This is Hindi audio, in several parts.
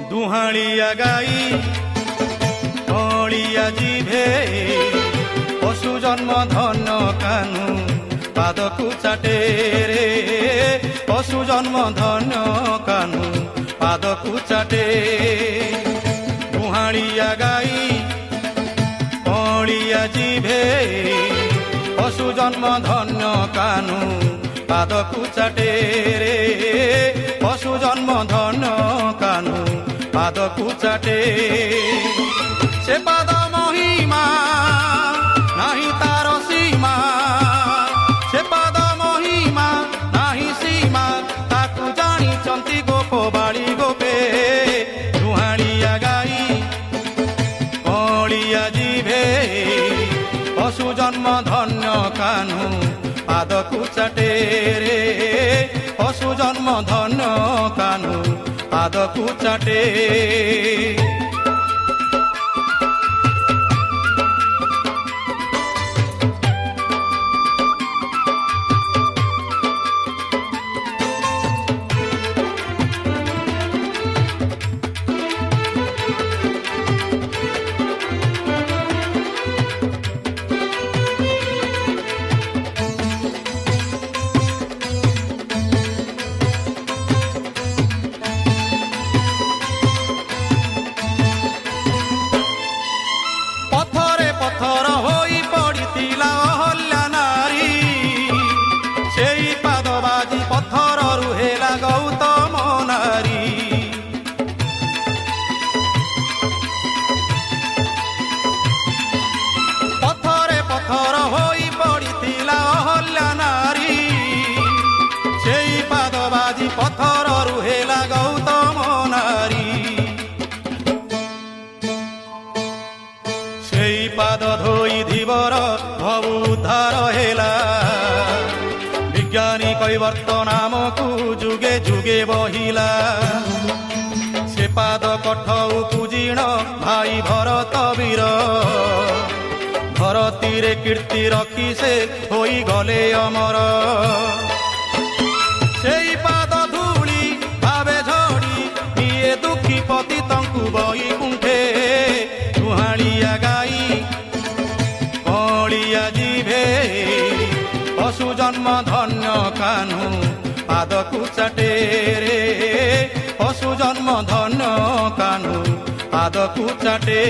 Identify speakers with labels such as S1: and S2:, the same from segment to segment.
S1: दुहाड़िया गाई कलिया जिभे पशु जन्म धन्य कानू पादकु चाटे रे पशु जन्म धन्य कानू पादकु चाटे दुहाड़िया गाई कलिया जिभे पशु जन्म धन्य कानू पादकु चाटे रे पशु जन्म धन्य कानू पादकु चाटे से पाद महिमा नाही तार सीमा से पाद महिमा नाही सीमा ताकू जानी गोप बाड़ी गोपे दुहाड़िया गाई कलिया जिभे पशु जन्म धन्य कानू पादकु चाटे रे पशु जन्म धन्य कानू पादकु चाटे पत्थर होई पड़िथिला अहल्या नारी सेई पाद बाजी पत्थर रुहेला गौतम नारी पत्थरे पत्थर होई पड़िथिला अहल्या नारी सेई पाद बाजी पत्थर रुहेला गौतम नारी पाद धोई धीवर भव उद्धार हेला विज्ञानी कैवर्त नाम को जुगे जुगे बहिला से पाद कठऊ पूजिण भाई भरत वीर धरती रे कीर्ति रखी से होई गले अमर सेई पाद धूली भावे झड़ी निये दुखी पतितंकु बई कुंठे दुहाड़िया गाई कलिया जिभे पशु जन्म धन्य कानू पादकु चाटे रे पशु जन्म धन्य कानू पादकु चाटे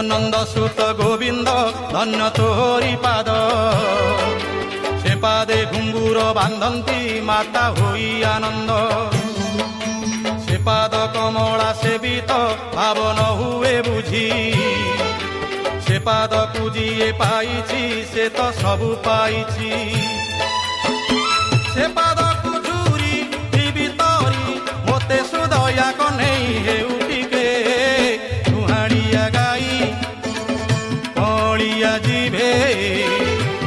S1: नंद सुत गोविंद धन्य तोहरी पाद से पादे घुंगुर बांधती माता होई आनंद से पाद कमला सेवित भावन हुए बुझी से पाद पूजिए पाइछि से तो सबु पाइछि।